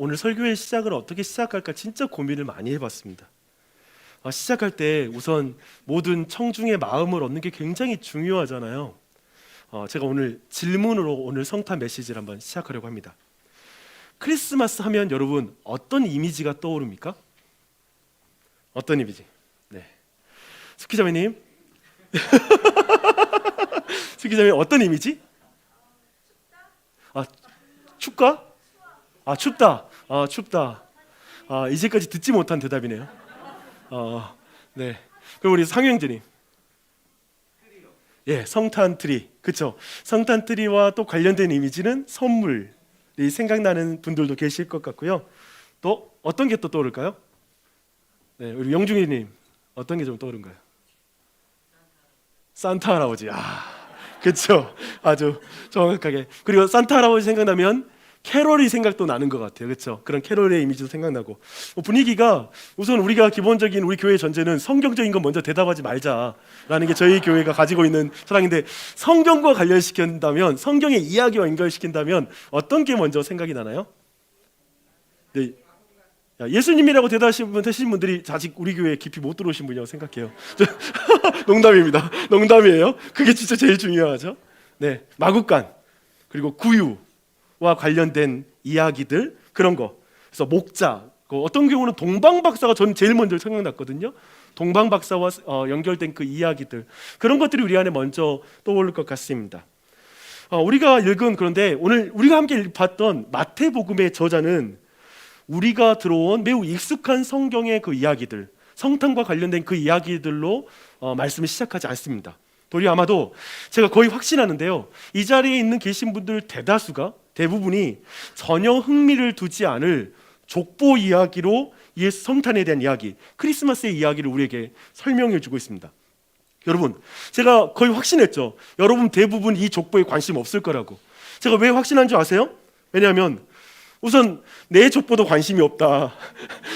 오늘 설교의 시작을 어떻게 시작할까 진짜 고민을 많이 해봤습니다. 시작할 때 우선 모든 청중의 마음을 얻는 게 굉장히 중요하잖아요. 제가 오늘 질문으로 오늘 성탄 메시지를 한번 시작하려고 합니다. 크리스마스 하면 여러분 어떤 이미지가 떠오릅니까? 어떤 이미지? 네, 스키자매님, 스키자매 어떤 이미지? 춥다? 춥다. 춥다. 이제까지 듣지 못한 대답이네요. 네. 그럼 우리 상영재님. 예, 성탄 트리. 그렇죠. 성탄 트리와 또 관련된 이미지는 선물이 생각나는 분들도 계실 것 같고요. 또 어떤 게 또 떠오를까요? 네, 우리 영중이님 어떤 게 좀 떠오른가요? 산타 할아버지. 그렇죠. 아주 정확하게. 그리고 산타 할아버지 생각나면 캐롤이 생각도 나는 것 같아요. 그렇죠? 그런 캐롤의 이미지도 생각나고 분위기가 우선 우리가 기본적인 우리 교회의 전제는 성경적인 건 먼저 대답하지 말자라는 게 저희 교회가 가지고 있는 철학인데 성경과 관련시킨다면 성경의 이야기와 연결시킨다면 어떤 게 먼저 생각이 나나요? 네. 예수님이라고 대답하신 분들이 아직 우리 교회에 깊이 못 들어오신 분이라고 생각해요. 농담입니다. 농담이에요. 그게 진짜 제일 중요하죠. 네, 마구간 그리고 구유와 관련된 이야기들 그런 거. 그래서 목자. 어떤 경우는 동방박사가 저는 제일 먼저 생각났거든요. 동방박사와 연결된 그 이야기들 그런 것들이 우리 안에 먼저 떠오를 것 같습니다. 우리가 읽은 그런데 오늘 우리가 함께 봤던 마태복음의 저자는 우리가 들어온 매우 익숙한 성경의 그 이야기들, 성탄과 관련된 그 이야기들로 말씀을 시작하지 않습니다. 도리어 아마도 제가 거의 확신하는데요, 이 자리에 있는 계신 분들 대부분이 전혀 흥미를 두지 않을 족보 이야기로 예수 성탄에 대한 이야기, 크리스마스의 이야기를 우리에게 설명해 주고 있습니다. 여러분, 제가 거의 확신했죠. 여러분 대부분 이 족보에 관심 없을 거라고. 제가 왜 확신한 줄 아세요? 왜냐하면 우선 내 족보도 관심이 없다.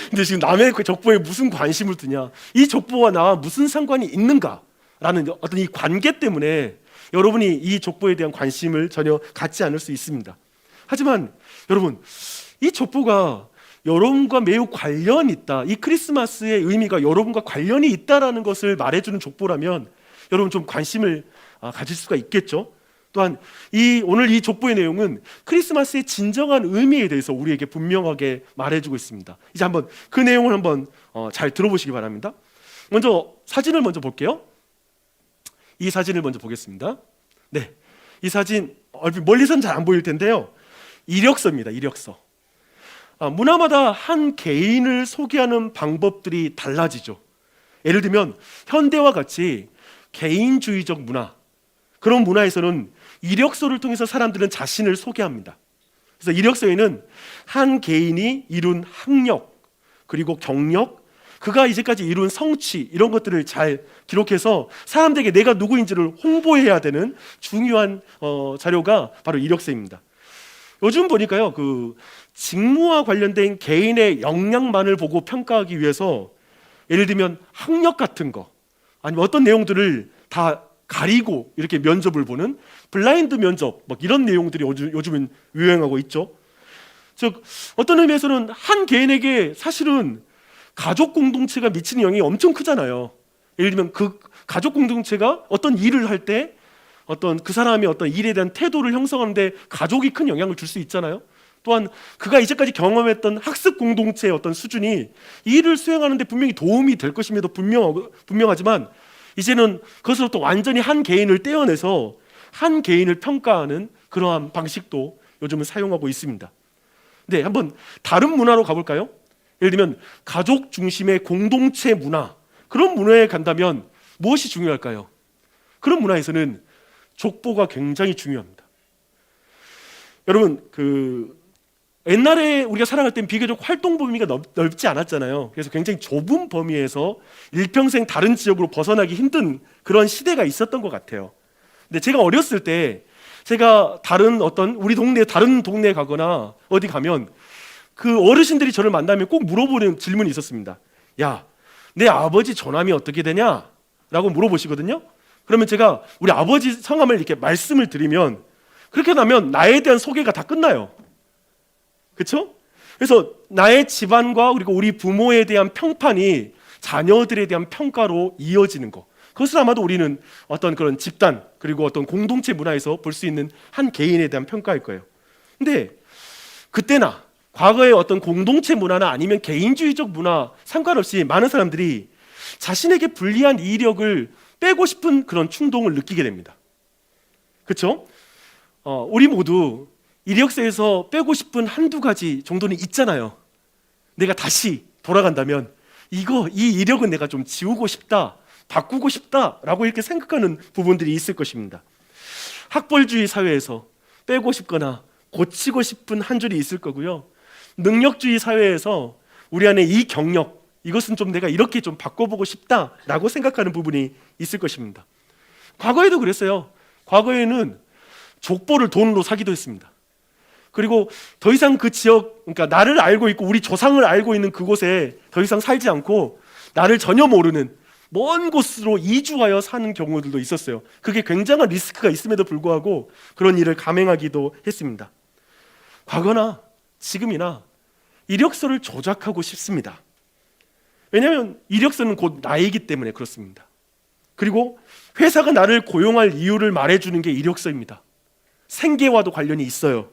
근데 지금 남의 족보에 무슨 관심을 두냐? 이 족보와 나와 무슨 상관이 있는가라는 어떤 이 관계 때문에 여러분이 이 족보에 대한 관심을 전혀 갖지 않을 수 있습니다. 하지만 여러분, 이 족보가 여러분과 매우 관련이 있다. 이 크리스마스의 의미가 여러분과 관련이 있다라는 것을 말해주는 족보라면 여러분 좀 관심을 가질 수가 있겠죠. 또한 오늘 이 족보의 내용은 크리스마스의 진정한 의미에 대해서 우리에게 분명하게 말해주고 있습니다. 이제 한번 그 내용을 한번 잘 들어보시기 바랍니다. 먼저 사진을 먼저 볼게요. 이 사진을 먼저 보겠습니다. 네, 이 사진 얼핏 멀리서는 잘 안 보일 텐데요. 이력서입니다. 이력서. 문화마다 한 개인을 소개하는 방법들이 달라지죠. 예를 들면 현대와 같이 개인주의적 문화, 그런 문화에서는 이력서를 통해서 사람들은 자신을 소개합니다. 그래서 이력서에는 한 개인이 이룬 학력, 그리고 경력, 그가 이제까지 이룬 성취 이런 것들을 잘 기록해서 사람들에게 내가 누구인지를 홍보해야 되는 중요한 자료가 바로 이력서입니다. 요즘 보니까요, 그 직무와 관련된 개인의 역량만을 보고 평가하기 위해서 예를 들면 학력 같은 거 아니면 어떤 내용들을 다 가리고 이렇게 면접을 보는 블라인드 면접 이런 내용들이 요즘은 유행하고 있죠. 즉 어떤 의미에서는 한 개인에게 사실은 가족 공동체가 미치는 영향이 엄청 크잖아요. 예를 들면 그 가족 공동체가 어떤 일을 할 때 어떤 그 사람의 어떤 일에 대한 태도를 형성하는데 가족이 큰 영향을 줄 수 있잖아요. 또한 그가 이제까지 경험했던 학습 공동체의 어떤 수준이 이 일을 수행하는데 분명히 도움이 될 것임에도 분명하지만 이제는 그것으로부터 완전히 한 개인을 떼어내서 한 개인을 평가하는 그러한 방식도 요즘은 사용하고 있습니다. 네, 한번 다른 문화로 가볼까요? 예를 들면 가족 중심의 공동체 문화, 그런 문화에 간다면 무엇이 중요할까요? 그런 문화에서는 족보가 굉장히 중요합니다. 여러분, 옛날에 우리가 살아갈 땐 비교적 활동 범위가 넓지 않았잖아요. 그래서 굉장히 좁은 범위에서 일평생 다른 지역으로 벗어나기 힘든 그런 시대가 있었던 것 같아요. 근데 제가 어렸을 때 제가 우리 동네 다른 동네에 가거나 어디 가면 그 어르신들이 저를 만나면 꼭 물어보는 질문이 있었습니다. 야, 내 아버지 전함이 어떻게 되냐? 라고 물어보시거든요. 그러면 제가 우리 아버지 성함을 이렇게 말씀을 드리면 그렇게 나면 나에 대한 소개가 다 끝나요. 그렇죠? 그래서 나의 집안과 그리고 우리 부모에 대한 평판이 자녀들에 대한 평가로 이어지는 것, 그것을 아마도 우리는 어떤 그런 집단 그리고 어떤 공동체 문화에서 볼 수 있는 한 개인에 대한 평가일 거예요. 근데 그때나 과거의 어떤 공동체 문화나 아니면 개인주의적 문화 상관없이 많은 사람들이 자신에게 불리한 이력을 빼고 싶은 그런 충동을 느끼게 됩니다. 그렇죠? 우리 모두 이력서에서 빼고 싶은 한두 가지 정도는 있잖아요. 내가 다시 돌아간다면 이 이력은 내가 좀 지우고 싶다, 바꾸고 싶다라고 이렇게 생각하는 부분들이 있을 것입니다. 학벌주의 사회에서 빼고 싶거나 고치고 싶은 한 줄이 있을 거고요. 능력주의 사회에서 우리 안에 이 경력, 이것은 좀 내가 이렇게 좀 바꿔보고 싶다라고 생각하는 부분이 있을 것입니다. 과거에도 그랬어요. 과거에는 족보를 돈으로 사기도 했습니다. 그리고 더 이상 그 지역, 그러니까 나를 알고 있고 우리 조상을 알고 있는 그곳에 더 이상 살지 않고 나를 전혀 모르는 먼 곳으로 이주하여 사는 경우들도 있었어요. 그게 굉장한 리스크가 있음에도 불구하고 그런 일을 감행하기도 했습니다. 과거나 지금이나 이력서를 조작하고 싶습니다. 왜냐하면 이력서는 곧 나이기 때문에 그렇습니다. 그리고 회사가 나를 고용할 이유를 말해주는 게 이력서입니다. 생계와도 관련이 있어요.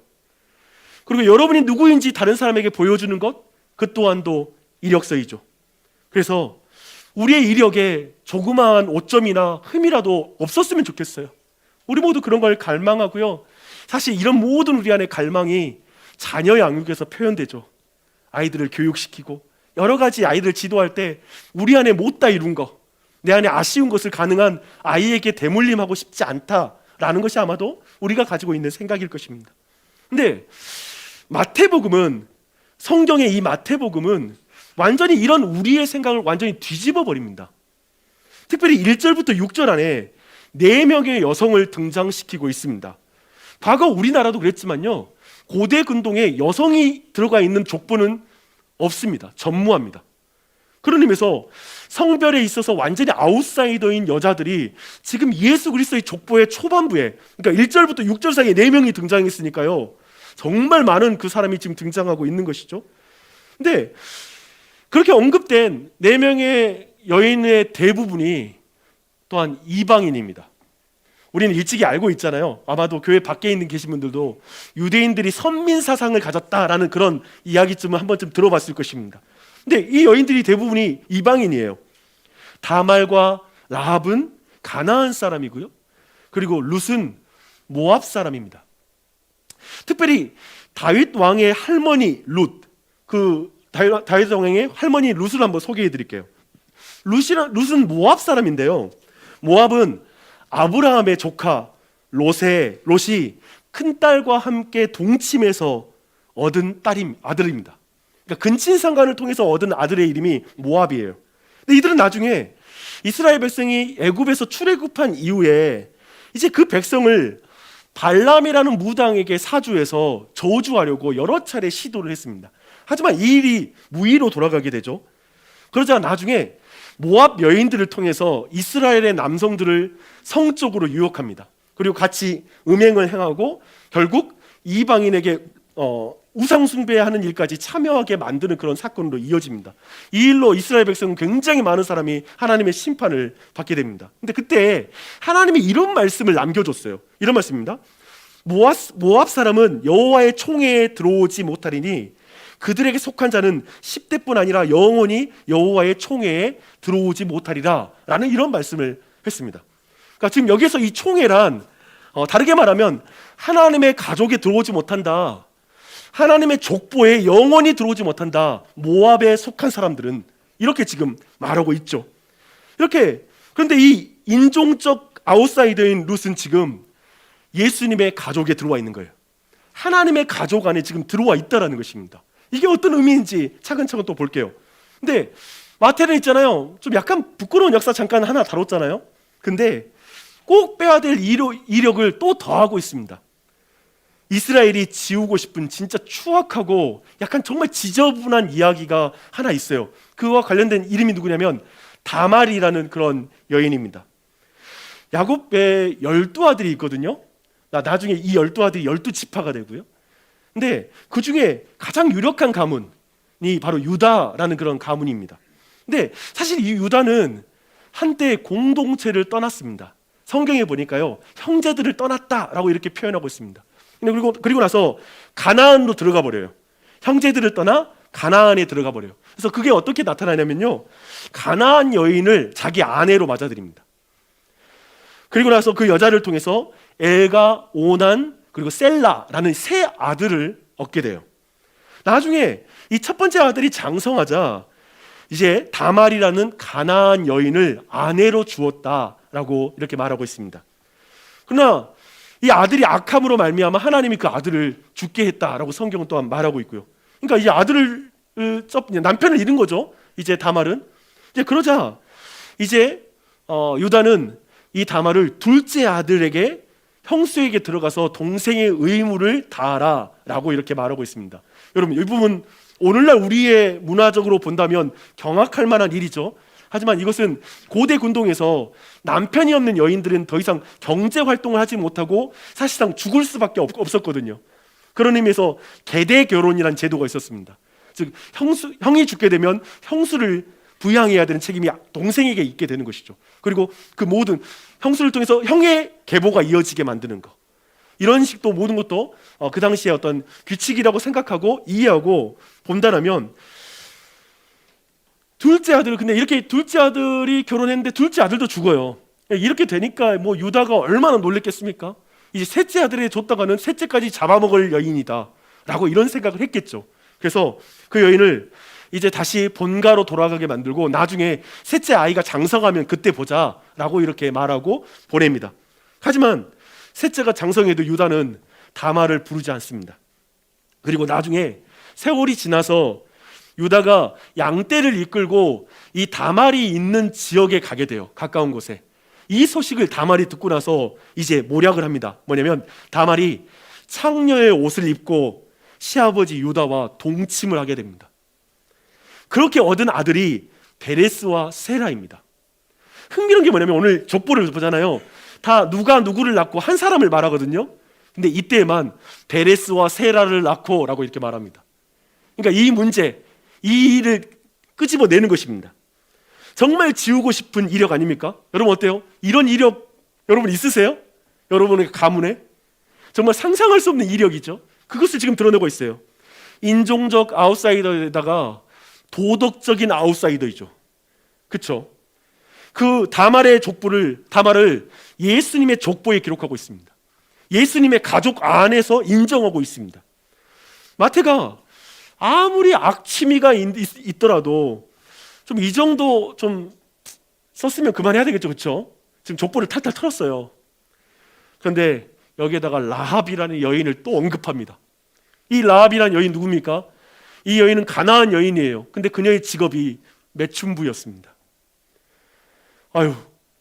그리고 여러분이 누구인지 다른 사람에게 보여주는 것, 그 또한도 이력서이죠. 그래서 우리의 이력에 조그마한 오점이나 흠이라도 없었으면 좋겠어요. 우리 모두 그런 걸 갈망하고요. 사실 이런 모든 우리 안의 갈망이 자녀 양육에서 표현되죠. 아이들을 교육시키고 여러 가지 아이들 지도할 때 우리 안에 못다 이룬 거, 내 안에 아쉬운 것을 가능한 아이에게 대물림하고 싶지 않다라는 것이 아마도 우리가 가지고 있는 생각일 것입니다. 근데 마태복음은, 성경의 이 마태복음은 완전히 이런 우리의 생각을 완전히 뒤집어 버립니다. 특별히 1절부터 6절 안에 4명의 여성을 등장시키고 있습니다. 과거 우리나라도 그랬지만요, 고대 근동에 여성이 들어가 있는 족보는 없습니다. 전무합니다. 그런 의미에서 성별에 있어서 완전히 아웃사이더인 여자들이 지금 예수 그리스도의 족보의 초반부에, 그러니까 1절부터 6절 사이에 4명이 등장했으니까요, 정말 많은 그 사람이 지금 등장하고 있는 것이죠. 근데 그렇게 언급된 4명의 여인의 대부분이 또한 이방인입니다. 우리는 일찍이 알고 있잖아요. 아마도 교회 밖에 있는 계신 분들도 유대인들이 선민 사상을 가졌다라는 그런 이야기쯤은 한 번쯤 들어봤을 것입니다. 근데 이 여인들이 대부분이 이방인이에요. 다말과 라합은 가나안 사람이고요. 그리고 룻은 모압 사람입니다. 특별히 다윗 왕의 할머니 룻, 다윗 왕의 할머니 룻을 한번 소개해 드릴게요. 룻은 모압 사람인데요. 모압은 아브라함의 조카 롯이 큰딸과 함께 동침해서 얻은 아들입니다. 그러니까 근친상간을 통해서 얻은 아들의 이름이 모압이에요. 근데 이들은 나중에 이스라엘 백성이 애굽에서 출애굽한 이후에 이제 그 백성을 발람이라는 무당에게 사주해서 저주하려고 여러 차례 시도를 했습니다. 하지만 이 일이 무의로 돌아가게 되죠. 그러자 나중에 모압 여인들을 통해서 이스라엘의 남성들을 성적으로 유혹합니다. 그리고 같이 음행을 행하고 결국 이방인에게 우상 숭배하는 일까지 참여하게 만드는 그런 사건으로 이어집니다. 이 일로 이스라엘 백성은 굉장히 많은 사람이 하나님의 심판을 받게 됩니다. 근데 그때 하나님이 이런 말씀을 남겨줬어요. 이런 말씀입니다. 모압 사람은 여호와의 총회에 들어오지 못하리니 그들에게 속한 자는 10대뿐 아니라 영원히 여호와의 총회에 들어오지 못하리라 라는 이런 말씀을 했습니다. 그러니까 지금 여기서 이 총회란 다르게 말하면 하나님의 가족에 들어오지 못한다, 하나님의 족보에 영원히 들어오지 못한다, 모압에 속한 사람들은, 이렇게 지금 말하고 있죠. 그런데 이 인종적 아웃사이더인 룻은 지금 예수님의 가족에 들어와 있는 거예요. 하나님의 가족 안에 지금 들어와 있다는 것입니다. 이게 어떤 의미인지 차근차근 또 볼게요. 근데 마태는 있잖아요, 좀 약간 부끄러운 역사 잠깐 하나 다뤘잖아요. 근데 꼭 빼야 될 이력을 또 더하고 있습니다. 이스라엘이 지우고 싶은 진짜 추악하고 약간 정말 지저분한 이야기가 하나 있어요. 그와 관련된 이름이 누구냐면 다말이라는 그런 여인입니다. 야곱의 12아들이 있거든요. 나중에 이 12아들이 12지파가 되고요. 근데 그 중에 가장 유력한 가문이 바로 유다라는 그런 가문입니다. 근데 사실 이 유다는 한때 공동체를 떠났습니다. 성경에 보니까요, 형제들을 떠났다라고 이렇게 표현하고 있습니다. 그리고 나서 가나안으로 들어가 버려요. 형제들을 떠나 가나안에 들어가 버려요. 그래서 그게 어떻게 나타나냐면요, 가나안 여인을 자기 아내로 맞아들입니다. 그리고 나서 그 여자를 통해서 엘가, 오난, 그리고 셀라라는 세 아들을 얻게 돼요. 나중에 이 첫 번째 아들이 장성하자 이제 다말이라는 가나안 여인을 아내로 주었다라고 이렇게 말하고 있습니다. 그러나 이 아들이 악함으로 말미암아 하나님이 그 아들을 죽게 했다라고 성경은 또한 말하고 있고요. 그러니까 이 아들을 남편을 잃은 거죠. 이제 다말은 이제 그러자 이제 유다는 이 다말을 둘째 아들에게, 형수에게 들어가서 동생의 의무를 다하라라고 이렇게 말하고 있습니다. 여러분, 이 부분 오늘날 우리의 문화적으로 본다면 경악할 만한 일이죠. 하지만 이것은 고대 군동에서 남편이 없는 여인들은 더 이상 경제 활동을 하지 못하고 사실상 죽을 수밖에 없었거든요. 그런 의미에서 계대 결혼이라는 제도가 있었습니다. 즉 형이 죽게 되면 형수를 부양해야 되는 책임이 동생에게 있게 되는 것이죠. 그리고 그 모든 형수를 통해서 형의 계보가 이어지게 만드는 것, 이런 식도 모든 것도 그 당시에 어떤 규칙이라고 생각하고 이해하고 본다면, 둘째 아들, 근데 이렇게 둘째 아들이 결혼했는데 둘째 아들도 죽어요. 이렇게 되니까 뭐 유다가 얼마나 놀랬겠습니까? 이제 셋째 아들에 줬다가는 셋째까지 잡아먹을 여인이다 라고 이런 생각을 했겠죠. 그래서 그 여인을 이제 다시 본가로 돌아가게 만들고 나중에 셋째 아이가 장성하면 그때 보자 라고 이렇게 말하고 보냅니다. 하지만 셋째가 장성해도 유다는 다말을 부르지 않습니다. 그리고 나중에 세월이 지나서 유다가 양떼를 이끌고 이 다말이 있는 지역에 가게 돼요. 가까운 곳에. 이 소식을 다말이 듣고 나서 이제 모략을 합니다. 뭐냐면 다말이 창녀의 옷을 입고 시아버지 유다와 동침을 하게 됩니다. 그렇게 얻은 아들이 베레스와 세라입니다. 흥미로운 게 뭐냐면 오늘 족보를 보잖아요. 다 누가 누구를 낳고 한 사람을 말하거든요. 근데 이때에만 베레스와 세라를 낳고 라고 이렇게 말합니다. 그러니까 이 문제, 이 일을 끄집어내는 것입니다. 정말 지우고 싶은 이력 아닙니까? 여러분 어때요? 이런 이력 여러분 있으세요? 여러분의 가문에? 정말 상상할 수 없는 이력이죠. 그것을 지금 드러내고 있어요. 인종적 아웃사이더에다가 도덕적인 아웃사이더이죠. 그렇죠? 그 다말의 다말을 예수님의 족보에 기록하고 있습니다. 예수님의 가족 안에서 인정하고 있습니다. 마태가 아무리 악취미가 있더라도 좀 이 정도 좀 썼으면 그만해야 되겠죠. 그렇죠? 지금 족보를 탈탈 털었어요. 그런데 여기에다가 라합이라는 여인을 또 언급합니다. 이 라합이라는 여인 누굽니까? 이 여인은 가나안 여인이에요. 근데 그녀의 직업이 매춘부였습니다. 아유,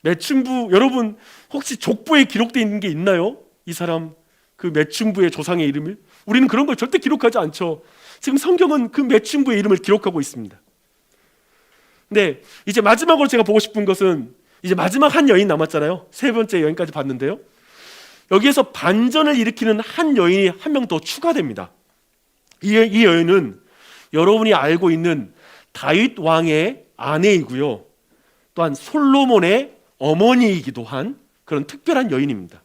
매춘부, 여러분 혹시 족보에 기록되어 있는 게 있나요? 이 사람 그 매춘부의 조상의 이름을? 우리는 그런 걸 절대 기록하지 않죠. 지금 성경은 그 매춘부의 이름을 기록하고 있습니다. 근데 이제 마지막으로 제가 보고 싶은 것은 이제 마지막 한 여인 남았잖아요. 세 번째 여인까지 봤는데요. 여기에서 반전을 일으키는 한 여인이 한 명 더 추가됩니다. 이 여인은 여러분이 알고 있는 다윗 왕의 아내이고요, 또한 솔로몬의 어머니이기도 한 그런 특별한 여인입니다.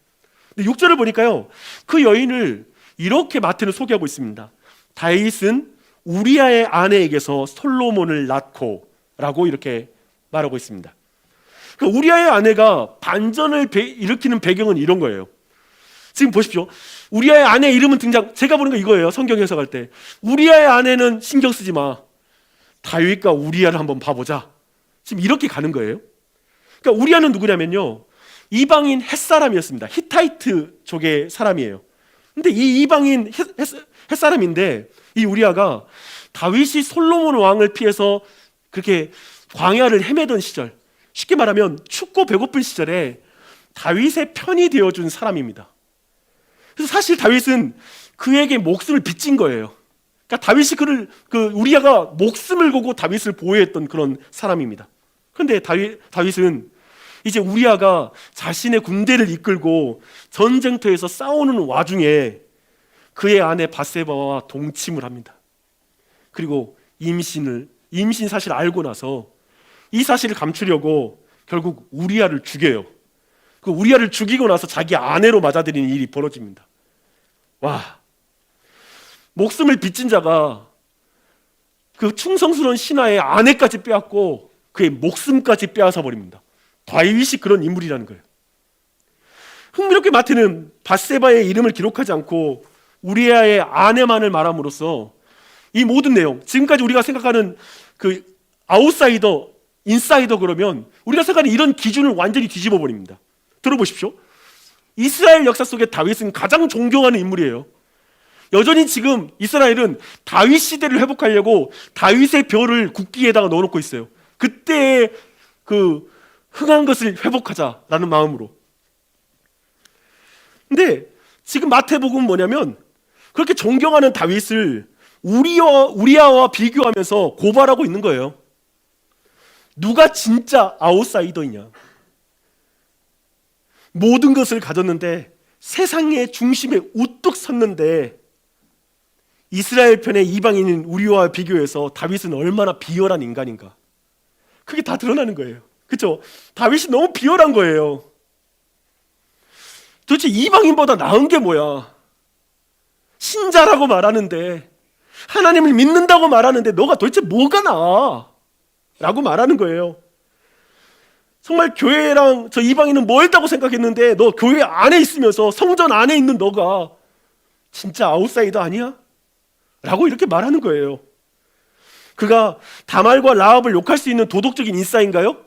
근데 6절을 보니까요, 그 여인을 이렇게 마태는 소개하고 있습니다. 다윗은 우리아의 아내에게서 솔로몬을 낳고 라고 이렇게 말하고 있습니다. 그러니까 우리아의 아내가 반전을 일으키는 배경은 이런 거예요. 지금 보십시오. 우리아의 아내 이름은 제가 보는 거 이거예요. 성경 해석할 때 우리아의 아내는 신경 쓰지 마, 다윗과 우리아를 한번 봐보자. 지금 이렇게 가는 거예요. 그러니까 우리아는 누구냐면요, 이방인 햇사람이었습니다. 히타이트 족의 사람이에요. 근데 이 이방인 햇사람인데 이 우리아가 다윗이 솔로몬 왕을 피해서 그렇게 광야를 헤매던 시절, 쉽게 말하면 춥고 배고픈 시절에 다윗의 편이 되어준 사람입니다. 그래서 사실 다윗은 그에게 목숨을 빚진 거예요. 그러니까 다윗이 우리아가 목숨을 걸고 다윗을 보호했던 그런 사람입니다. 그런데 다윗은 이제 우리아가 자신의 군대를 이끌고 전쟁터에서 싸우는 와중에 그의 아내 밧세바와 동침을 합니다. 그리고 임신 사실을 알고 나서 이 사실을 감추려고 결국 우리아를 죽여요. 그 우리아를 죽이고 나서 자기 아내로 맞아들이는 일이 벌어집니다. 와, 목숨을 빚진 자가 그 충성스러운 신하의 아내까지 빼앗고 그의 목숨까지 빼앗아 버립니다. 다윗이 그런 인물이라는 거예요. 흥미롭게 마태는 밧세바의 이름을 기록하지 않고 우리아의 아내만을 말함으로써 이 모든 내용, 지금까지 우리가 생각하는 그 아웃사이더, 인사이더 그러면 우리가 생각하는 이런 기준을 완전히 뒤집어 버립니다. 들어보십시오. 이스라엘 역사 속에 다윗은 가장 존경하는 인물이에요. 여전히 지금 이스라엘은 다윗 시대를 회복하려고 다윗의 별을 국기에다가 넣어놓고 있어요. 그때의 그 흥한 것을 회복하자라는 마음으로. 근데 지금 마태복음은 뭐냐면 그렇게 존경하는 다윗을 우리아와 비교하면서 고발하고 있는 거예요. 누가 진짜 아웃사이더이냐? 모든 것을 가졌는데 세상의 중심에 우뚝 섰는데 이스라엘 편의 이방인인 우리와 비교해서 다윗은 얼마나 비열한 인간인가? 그게 다 드러나는 거예요. 그렇죠? 다윗이 너무 비열한 거예요. 도대체 이방인보다 나은 게 뭐야? 신자라고 말하는데, 하나님을 믿는다고 말하는데 너가 도대체 뭐가 나아? 라고 말하는 거예요. 정말 교회랑 저 이방인은 멀다고 생각했는데 너 교회 안에 있으면서 성전 안에 있는 너가 진짜 아웃사이더 아니야? 라고 이렇게 말하는 거예요. 그가 다말과 라합을 욕할 수 있는 도덕적인 인싸인가요?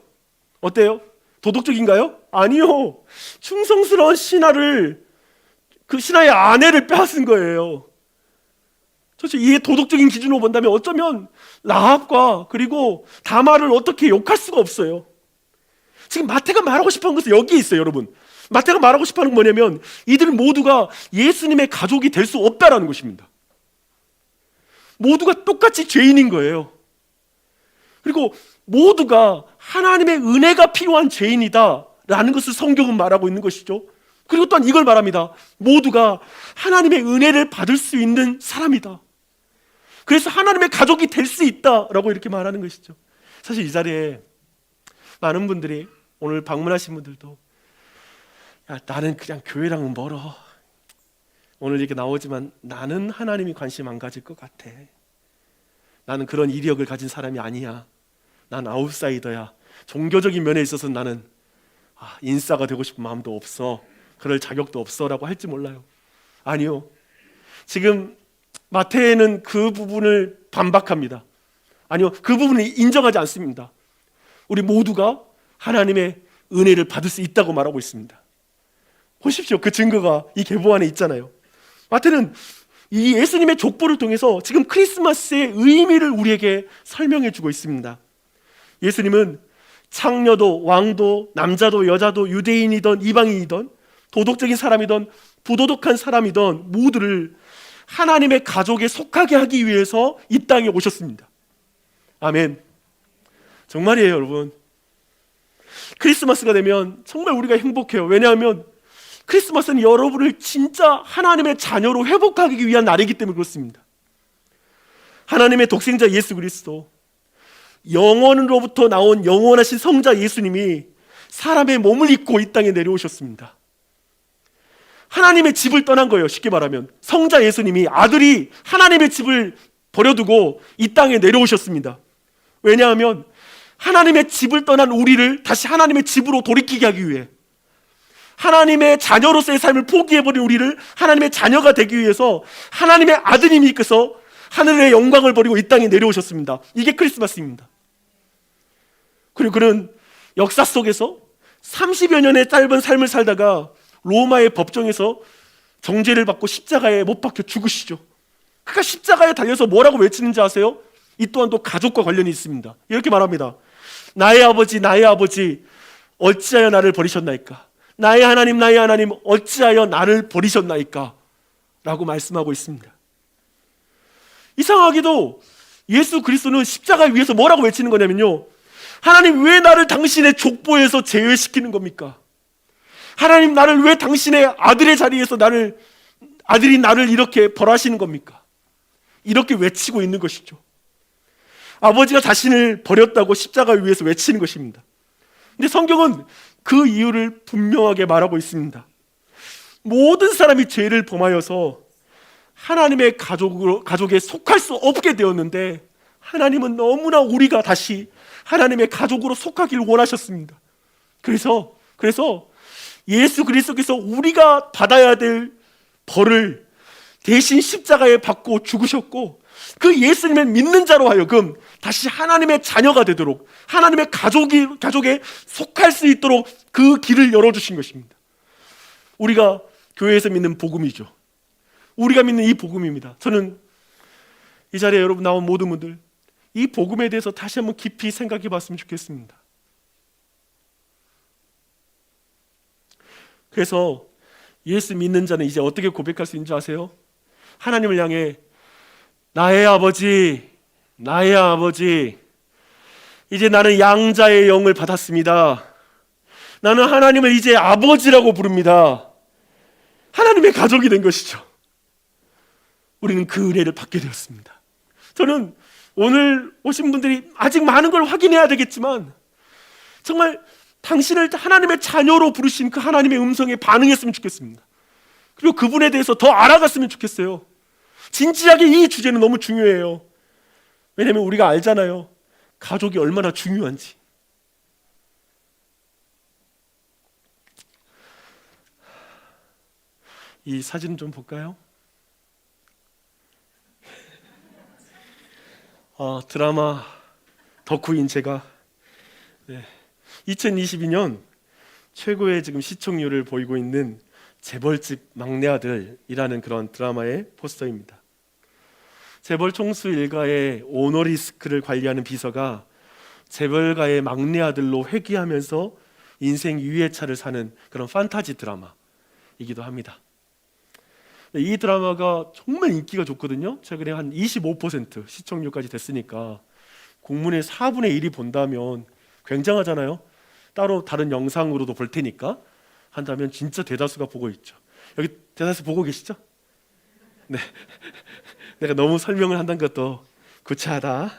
어때요? 도덕적인가요? 아니요. 충성스러운 신하를, 그 신하의 아내를 빼앗은 거예요. 도대체 이 도덕적인 기준으로 본다면 어쩌면 라합과 그리고 다말을 어떻게 욕할 수가 없어요. 지금 마태가 말하고 싶은 것은 여기에 있어요, 여러분. 마태가 말하고 싶은 건 뭐냐면 이들 모두가 예수님의 가족이 될 수 없다라는 것입니다. 모두가 똑같이 죄인인 거예요. 그리고 모두가 하나님의 은혜가 필요한 죄인이다 라는 것을 성경은 말하고 있는 것이죠. 그리고 또한 이걸 말합니다. 모두가 하나님의 은혜를 받을 수 있는 사람이다. 그래서 하나님의 가족이 될 수 있다라고 이렇게 말하는 것이죠. 사실 이 자리에 많은 분들이, 오늘 방문하신 분들도 야, 나는 그냥 교회랑은 멀어. 오늘 이렇게 나오지만 나는 하나님이 관심 안 가질 것 같아. 나는 그런 이력을 가진 사람이 아니야. 난 아웃사이더야. 종교적인 면에 있어서 나는 인싸가 되고 싶은 마음도 없어. 그럴 자격도 없어 라고 할지 몰라요. 아니요. 지금 마태는 그 부분을 반박합니다. 아니요. 그 부분을 인정하지 않습니다. 우리 모두가 하나님의 은혜를 받을 수 있다고 말하고 있습니다. 보십시오. 그 증거가 이 계보 안에 있잖아요. 마태는 이 예수님의 족보를 통해서 지금 크리스마스의 의미를 우리에게 설명해 주고 있습니다. 예수님은 창녀도 왕도 남자도 여자도 유대인이든 이방인이든 도덕적인 사람이든 부도덕한 사람이든 모두를 하나님의 가족에 속하게 하기 위해서 이 땅에 오셨습니다. 아멘. 정말이에요, 여러분. 크리스마스가 되면 정말 우리가 행복해요. 왜냐하면 크리스마스는 여러분을 진짜 하나님의 자녀로 회복하기 위한 날이기 때문에 그렇습니다. 하나님의 독생자 예수 그리스도, 영원으로부터 나온 영원하신 성자 예수님이 사람의 몸을 입고 이 땅에 내려오셨습니다. 하나님의 집을 떠난 거예요. 쉽게 말하면 성자 예수님이, 아들이 하나님의 집을 버려두고 이 땅에 내려오셨습니다. 왜냐하면 하나님의 집을 떠난 우리를 다시 하나님의 집으로 돌이키게 하기 위해, 하나님의 자녀로서의 삶을 포기해버린 우리를 하나님의 자녀가 되기 위해서 하나님의 아드님이 이끌어서 하늘의 영광을 버리고 이 땅에 내려오셨습니다. 이게 크리스마스입니다. 그리고 그는 역사 속에서 30여 년의 짧은 삶을 살다가 로마의 법정에서 정죄를 받고 십자가에 못 박혀 죽으시죠. 그러니까 십자가에 달려서 뭐라고 외치는지 아세요? 이 또한 또 가족과 관련이 있습니다. 이렇게 말합니다. 나의 아버지 어찌하여 나를 버리셨나이까? 나의 하나님 어찌하여 나를 버리셨나이까? 라고 말씀하고 있습니다. 이상하게도 예수 그리스도는 십자가 위에서 뭐라고 외치는 거냐면요, 하나님 왜 나를 당신의 족보에서 제외시키는 겁니까? 하나님 나를 왜 당신의 아들의 자리에서 나를 아들이 나를 이렇게 벌하시는 겁니까? 이렇게 외치고 있는 것이죠. 아버지가 자신을 버렸다고 십자가 위에서 외치는 것입니다. 근데 성경은 그 이유를 분명하게 말하고 있습니다. 모든 사람이 죄를 범하여서 하나님의 가족에 속할 수 없게 되었는데, 하나님은 너무나 우리가 다시 하나님의 가족으로 속하기를 원하셨습니다. 그래서 예수 그리스도께서 우리가 받아야 될 벌을 대신 십자가에 받고 죽으셨고, 그 예수님을 믿는 자로 하여금 다시 하나님의 자녀가 되도록, 하나님의 가족에 속할 수 있도록 그 길을 열어주신 것입니다. 우리가 교회에서 믿는 복음이죠. 우리가 믿는 이 복음입니다. 저는 이 자리에 여러분 나온 모든 분들, 이 복음에 대해서 다시 한번 깊이 생각해 봤으면 좋겠습니다. 그래서 예수 믿는 자는 이제 어떻게 고백할 수 있는 줄 아세요? 하나님을 향해 나의 아버지, 나의 아버지, 이제 나는 양자의 영을 받았습니다. 나는 하나님을 이제 아버지라고 부릅니다. 하나님의 가족이 된 것이죠. 우리는 그 은혜를 받게 되었습니다. 저는 오늘 오신 분들이 아직 많은 걸 확인해야 되겠지만, 정말 당신을 하나님의 자녀로 부르신 그 하나님의 음성에 반응했으면 좋겠습니다. 그리고 그분에 대해서 더 알아갔으면 좋겠어요. 진지하게 이 주제는 너무 중요해요. 왜냐하면 우리가 알잖아요. 가족이 얼마나 중요한지. 이 사진 좀 볼까요? 드라마 덕후인 제가 2022년 최고의 지금 시청률을 보이고 있는 재벌집 막내 아들이라는 그런 드라마의 포스터입니다. 재벌 총수 일가의 오너리스크를 관리하는 비서가 재벌가의 막내 아들로 회귀하면서 인생 유예차를 사는 그런 판타지 드라마이기도 합니다. 이 드라마가 정말 인기가 좋거든요. 최근에 한 25% 시청률까지 됐으니까 국민의 4분의 1이 본다면 굉장하잖아요. 따로 다른 영상으로도 볼 테니까 한다면 진짜 대다수가 보고 있죠. 여기 대다수 보고 계시죠? 네. 내가 너무 설명을 한다는 것도 구차하다.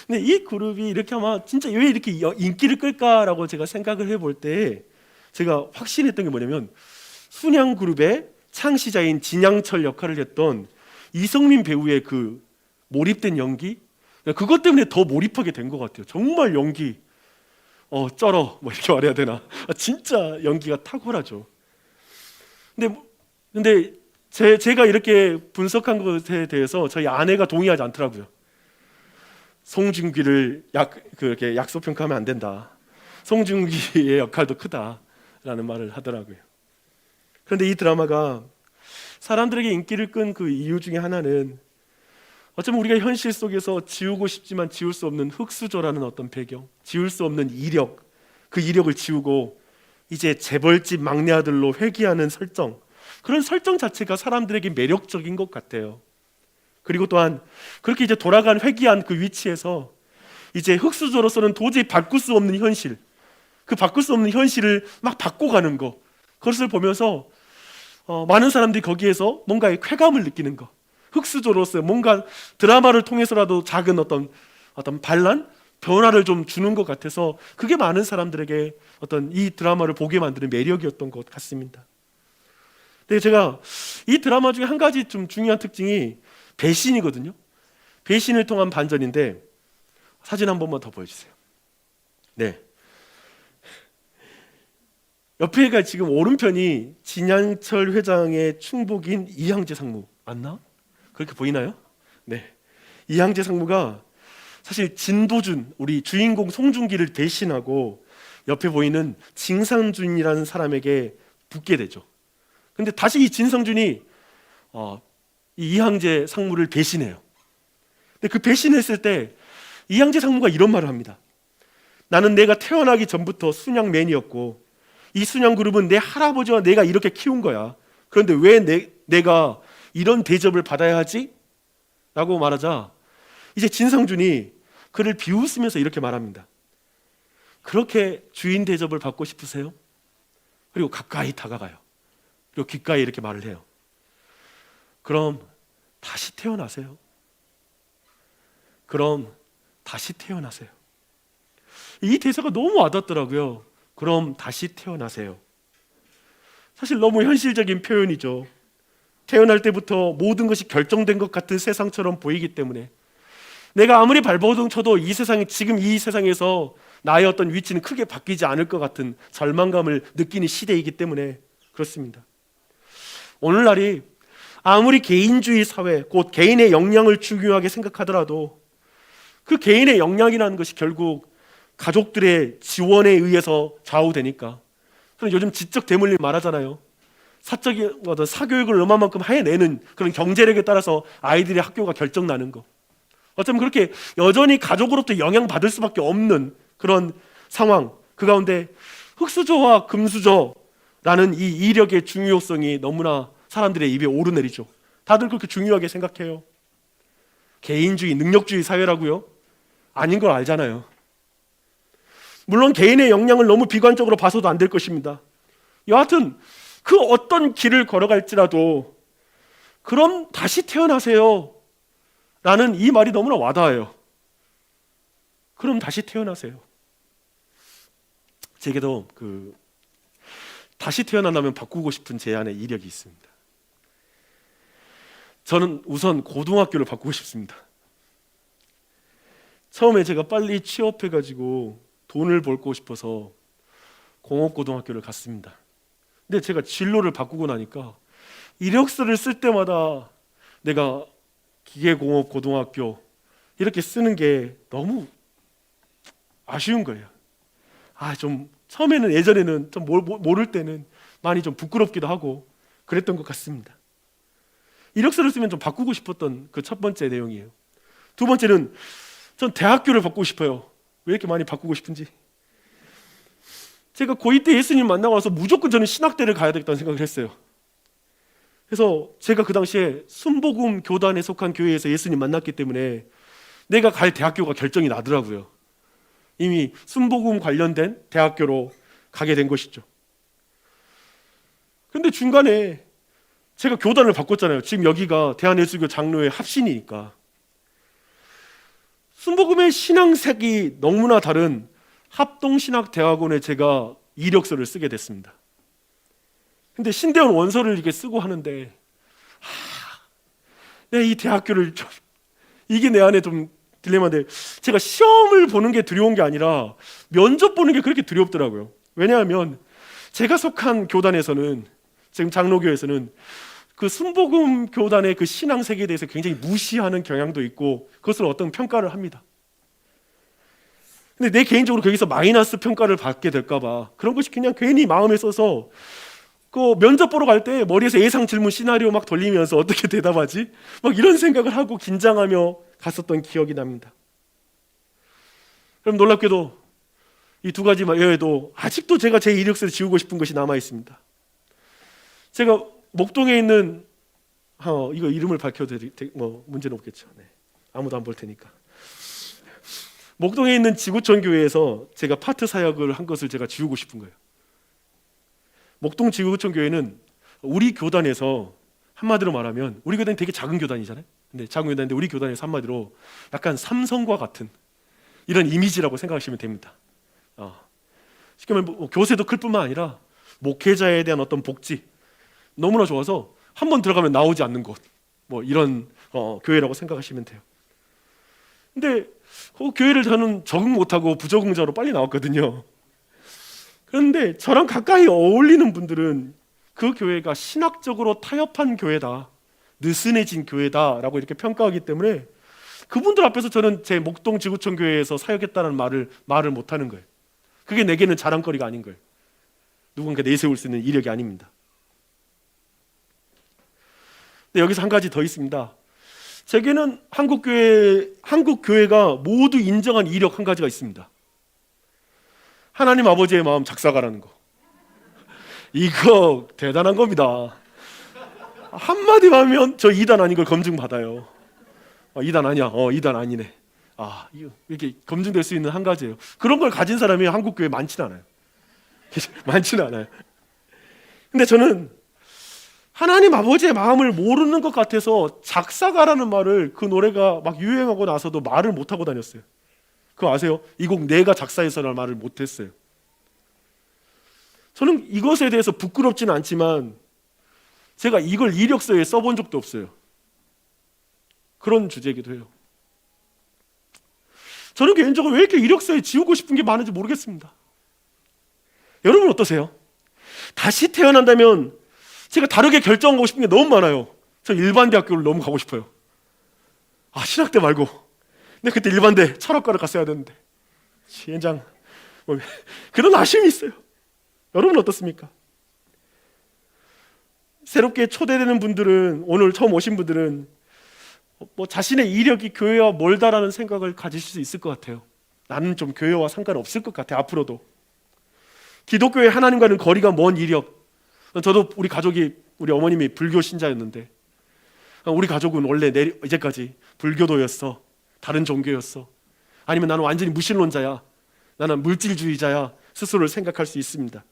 근데 이 그룹이 이렇게 아마 진짜 왜 이렇게 인기를 끌까라고 제가 생각을 해볼 때 제가 확신했던 게 뭐냐면, 순양 그룹의 창시자인 진양철 역할을 했던 이성민 배우의 그 몰입된 연기, 그것 때문에 더 몰입하게 된 것 같아요. 정말 연기 쩔어 뭐 이렇게 말해야 되나? 진짜 연기가 탁월하죠. 근데 제가 이렇게 분석한 것에 대해서 저희 아내가 동의하지 않더라고요. 송중기를 그렇게 약소평가하면 안 된다. 송중기의 역할도 크다라는 말을 하더라고요. 그런데 이 드라마가 사람들에게 인기를 끈 그 이유 중에 하나는, 어쩌면 우리가 현실 속에서 지우고 싶지만 지울 수 없는 흙수저라는 어떤 배경, 지울 수 없는 이력, 그 이력을 지우고 이제 재벌집 막내 아들로 회귀하는 설정, 그런 설정 자체가 사람들에게 매력적인 것 같아요. 그리고 또한 그렇게 이제 돌아간 회귀한 그 위치에서 이제 흙수저로서는 도저히 바꿀 수 없는 현실, 그 바꿀 수 없는 현실을 막 바꿔가는 거, 그것을 보면서 많은 사람들이 거기에서 뭔가의 쾌감을 느끼는 거, 흙수저로서 뭔가 드라마를 통해서라도 작은 어떤 반란, 변화를 좀 주는 것 같아서 그게 많은 사람들에게 어떤 이 드라마를 보게 만드는 매력이었던 것 같습니다. 근데 제가 이 드라마 중에 한 가지 좀 중요한 특징이 배신이거든요. 배신을 통한 반전인데, 사진 한 번만 더 보여주세요. 네. 옆에가 지금 오른편이 진양철 회장의 충복인 이항제 상무 맞나? 그렇게 보이나요? 네. 이항제 상무가 사실 진도준, 우리 주인공 송중기를 대신하고 옆에 보이는 진상준이라는 사람에게 붙게 되죠. 근데 다시 이 진성준이 이 이항제 상무를 배신해요. 근데 그 배신했을 때 이항제 상무가 이런 말을 합니다. 나는 내가 태어나기 전부터 순양맨이었고 이 순양그룹은 내 할아버지와 내가 이렇게 키운 거야. 그런데 왜 내가 이런 대접을 받아야 하지? 라고 말하자 이제 진성준이 그를 비웃으면서 이렇게 말합니다. 그렇게 주인 대접을 받고 싶으세요? 그리고 가까이 다가가요. 그리고 귓가에 이렇게 말을 해요. 그럼 다시 태어나세요. 그럼 다시 태어나세요. 이 대사가 너무 와닿더라고요. 그럼 다시 태어나세요. 사실 너무 현실적인 표현이죠. 태어날 때부터 모든 것이 결정된 것 같은 세상처럼 보이기 때문에 내가 아무리 발버둥 쳐도 지금 이 세상에서 나의 어떤 위치는 크게 바뀌지 않을 것 같은 절망감을 느끼는 시대이기 때문에 그렇습니다. 오늘날이 아무리 개인주의 사회, 곧 개인의 역량을 중요하게 생각하더라도 그 개인의 역량이라는 것이 결국 가족들의 지원에 의해서 좌우되니까, 그럼 요즘 지적 대물림 말하잖아요. 사적인 어떤 사교육을 얼마만큼 해내는 그런 경제력에 따라서 아이들의 학교가 결정나는 거. 어쩌면 그렇게 여전히 가족으로부터 영향받을 수밖에 없는 그런 상황, 그 가운데 흙수저와 금수저라는 이 이력의 중요성이 너무나 사람들의 입에 오르내리죠. 다들 그렇게 중요하게 생각해요. 개인주의, 능력주의 사회라고요? 아닌 걸 알잖아요. 물론 개인의 역량을 너무 비관적으로 봐서도 안 될 것입니다. 여하튼 그 어떤 길을 걸어갈지라도 그럼 다시 태어나세요 라는 이 말이 너무나 와닿아요. 그럼 다시 태어나세요. 제게도 다시 태어난다면 바꾸고 싶은 제 안에 이력이 있습니다. 저는 우선 고등학교를 바꾸고 싶습니다. 처음에 제가 빨리 취업해가지고 돈을 벌고 싶어서 공업고등학교를 갔습니다. 근데 제가 진로를 바꾸고 나니까 이력서를 쓸 때마다 내가 기계공업고등학교 이렇게 쓰는 게 너무 아쉬운 거예요. 좀 처음에는, 예전에는 좀 모를 때는 많이 좀 부끄럽기도 하고 그랬던 것 같습니다. 이력서를 쓰면 좀 바꾸고 싶었던 그 첫 번째 내용이에요. 두 번째는 전 대학교를 바꾸고 싶어요. 왜 이렇게 많이 바꾸고 싶은지. 제가 고2 때 예수님 만나고 와서 무조건 저는 신학대를 가야 되겠다는 생각을 했어요. 그래서 제가 그 당시에 순복음 교단에 속한 교회에서 예수님 만났기 때문에 내가 갈 대학교가 결정이 나더라고요. 이미 순복음 관련된 대학교로 가게 된 것이죠. 근데 중간에 제가 교단을 바꿨잖아요. 지금 여기가 대한예수교 장로회 합신이니까. 순복음의 신앙색이 너무나 다른 합동신학대학원에 제가 이력서를 쓰게 됐습니다. 근데 신대원 원서를 이렇게 쓰고 하는데 내가 이 대학교를 이게 내 안에 좀 딜레마인데, 제가 시험을 보는 게 두려운 게 아니라 면접 보는 게 그렇게 두렵더라고요. 왜냐하면 제가 속한 교단에서는, 지금 장로교에서는 그 순복음 교단의 그 신앙세계에 대해서 굉장히 무시하는 경향도 있고 그것을 어떤 평가를 합니다. 근데 내 개인적으로 거기서 마이너스 평가를 받게 될까 봐 그런 것이 그냥 괜히 마음에 써서 그 면접 보러 갈 때 머리에서 예상 질문 시나리오 막 돌리면서 어떻게 대답하지? 막 이런 생각을 하고 긴장하며 갔었던 기억이 납니다. 그럼 놀랍게도 이 두 가지 외에도 아직도 제가 제 이력서를 지우고 싶은 것이 남아 있습니다. 제가 목동에 있는 이거 이름을 밝혀도 문제는 없겠죠. 네. 아무도 안 볼 테니까. 목동에 있는 지구촌 교회에서 제가 파트 사역을 한 것을 제가 지우고 싶은 거예요. 목동 지구촌 교회는 우리 교단에서 한마디로 말하면, 우리 교단이 되게 작은 교단이잖아요. 근데 작은 교단인데 우리 교단에서 한마디로 약간 삼성과 같은 이런 이미지라고 생각하시면 됩니다. 쉽게 말하면 교세도 클 뿐만 아니라 목회자에 대한 어떤 복지 너무나 좋아서 한 번 들어가면 나오지 않는 곳, 이런 교회라고 생각하시면 돼요. 근데 그 교회를 저는 적응 못하고 부적응자로 빨리 나왔거든요. 그런데 저랑 가까이 어울리는 분들은 그 교회가 신학적으로 타협한 교회다, 느슨해진 교회다라고 이렇게 평가하기 때문에 그분들 앞에서 저는 제 목동 지구촌 교회에서 사역했다는 말을 못하는 거예요. 그게 내게는 자랑거리가 아닌 거예요. 누군가 내세울 수 있는 이력이 아닙니다. 근데 여기서 한 가지 더 있습니다. 제게는 한국 교회가 모두 인정한 이력 한 가지가 있습니다. 하나님 아버지의 마음 작사가라는 거. 이거 대단한 겁니다. 한마디만 하면 저 이단 아닌 걸 검증받아요. 이단 아니야. 이단 아니네. 이렇게 검증될 수 있는 한 가지예요. 그런 걸 가진 사람이 한국 교회에 많지는 않아요. 많지는 않아요. 근데 저는 하나님 아버지의 마음을 모르는 것 같아서 작사가라는 말을, 그 노래가 막 유행하고 나서도 말을 못하고 다녔어요. 그거 아세요? 이 곡 내가 작사해서라는 말을 못했어요. 저는 이것에 대해서 부끄럽지는 않지만 제가 이걸 이력서에 써본 적도 없어요. 그런 주제이기도 해요. 저는 개인적으로 왜 이렇게 이력서에 지우고 싶은 게 많은지 모르겠습니다. 여러분 어떠세요? 다시 태어난다면 제가 다르게 결정하고 싶은 게 너무 많아요. 저 일반대학교를 너무 가고 싶어요. 신학대 말고. 근데 그때 일반대 철학과를 갔어야 되는데 시행장 그런 아쉬움이 있어요. 여러분 어떻습니까? 새롭게 초대되는 분들은, 오늘 처음 오신 분들은 자신의 이력이 교회와 멀다라는 생각을 가지실 수 있을 것 같아요. 나는 좀 교회와 상관없을 것 같아 앞으로도. 기독교의 하나님과는 거리가 먼 이력. 저도 우리 가족이, 우리 어머님이 불교 신자였는데 우리 가족은 원래 이제까지 불교도였어, 다른 종교였어, 아니면 나는 완전히 무신론자야, 나는 물질주의자야 스스로를 생각할 수 있습니다.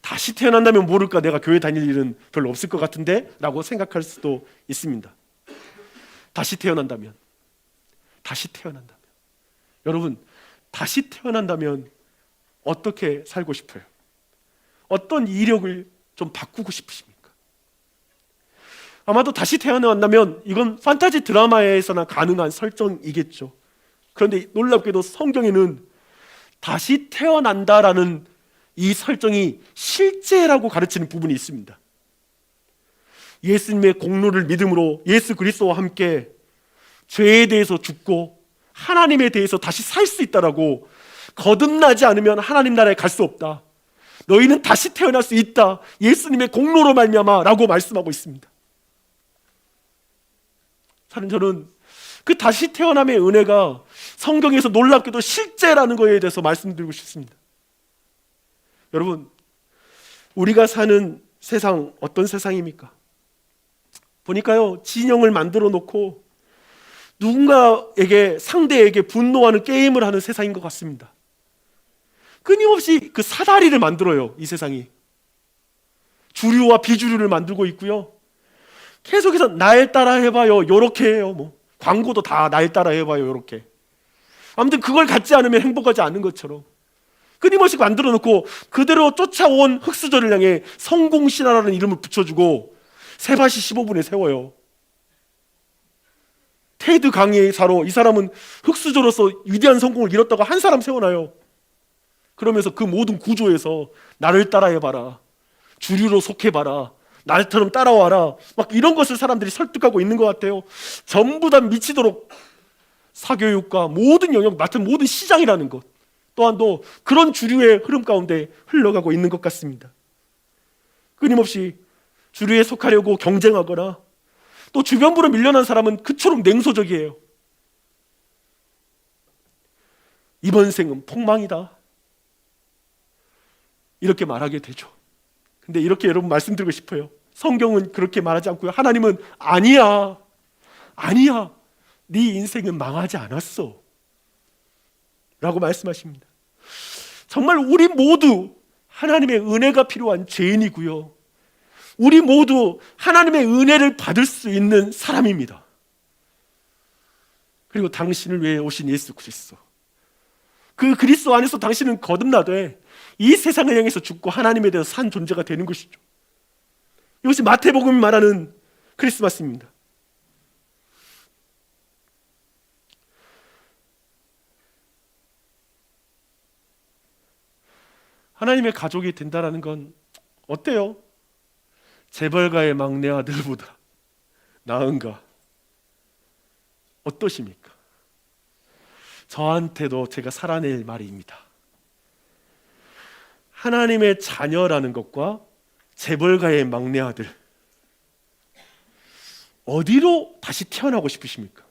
다시 태어난다면 모를까 내가 교회 다닐 일은 별로 없을 것 같은데 라고 생각할 수도 있습니다. 다시 태어난다면 여러분, 다시 태어난다면 어떻게 살고 싶어요? 어떤 이력을 좀 바꾸고 싶으십니까? 아마도 다시 태어난다면 이건 판타지 드라마에서나 가능한 설정이겠죠. 그런데 놀랍게도 성경에는 다시 태어난다라는 이 설정이 실제라고 가르치는 부분이 있습니다. 예수님의 공로를 믿음으로 예수 그리스도와 함께 죄에 대해서 죽고 하나님에 대해서 다시 살 수 있다라고, 거듭나지 않으면 하나님 나라에 갈 수 없다, 너희는 다시 태어날 수 있다, 예수님의 공로로 말미암아 라고 말씀하고 있습니다. 저는 그 다시 태어남의 은혜가 성경에서 놀랍게도 실제라는 것에 대해서 말씀드리고 싶습니다. 여러분, 우리가 사는 세상 어떤 세상입니까? 보니까요, 진영을 만들어 놓고 누군가에게, 상대에게 분노하는 게임을 하는 세상인 것 같습니다. 끊임없이 그 사다리를 만들어요. 이 세상이 주류와 비주류를 만들고 있고요, 계속해서 날 따라 해봐요 요렇게 해요. 광고도 다 날 따라 해봐요 요렇게. 아무튼 그걸 갖지 않으면 행복하지 않은 것처럼 끊임없이 만들어 놓고 그대로 쫓아온 흑수저를 향해 성공신화라는 이름을 붙여주고 세바시 15분에 세워요. 테드 강의사로 이 사람은 흑수저로서 위대한 성공을 이뤘다고 한 사람 세워놔요. 그러면서 그 모든 구조에서 나를 따라해봐라, 주류로 속해봐라, 나처럼 따라와라, 막 이런 것을 사람들이 설득하고 있는 것 같아요. 전부 다 미치도록 사교육과 모든 영역 맡은 모든 시장이라는 것 또한도 그런 주류의 흐름 가운데 흘러가고 있는 것 같습니다. 끊임없이 주류에 속하려고 경쟁하거나, 또 주변부로 밀려난 사람은 그처럼 냉소적이에요. 이번 생은 폭망이다 이렇게 말하게 되죠. 근데 이렇게 여러분 말씀드리고 싶어요. 성경은 그렇게 말하지 않고요, 하나님은 아니야 네 인생은 망하지 않았어 라고 말씀하십니다. 정말 우리 모두 하나님의 은혜가 필요한 죄인이고요, 우리 모두 하나님의 은혜를 받을 수 있는 사람입니다. 그리고 당신을 위해 오신 예수 그리스도, 그 그리스도 안에서 당신은 거듭나되 이 세상을 향해서 죽고 하나님에 대해서 산 존재가 되는 것이죠. 이것이 마태복음이 말하는 크리스마스입니다. 하나님의 가족이 된다는 건 어때요? 재벌가의 막내 아들보다 나은가? 어떠십니까? 저한테도 제가 살아낼 말입니다. 하나님의 자녀라는 것과 재벌가의 막내 아들, 어디로 다시 태어나고 싶으십니까?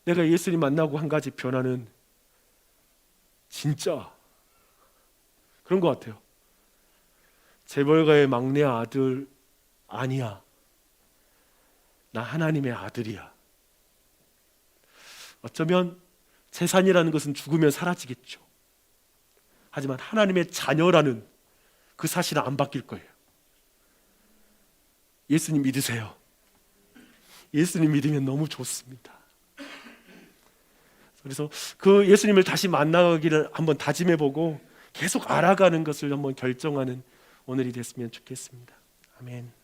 내가 예수님 만나고 한 가지 변화는 진짜 그런 것 같아요. 재벌가의 막내 아들 아니야, 나 하나님의 아들이야. 어쩌면 재산이라는 것은 죽으면 사라지겠죠. 하지만 하나님의 자녀라는 그 사실은 안 바뀔 거예요. 예수님 믿으세요. 예수님 믿으면 너무 좋습니다. 그래서 그 예수님을 다시 만나기를 한번 다짐해보고 계속 알아가는 것을 한번 결정하는 오늘이 됐으면 좋겠습니다. 아멘.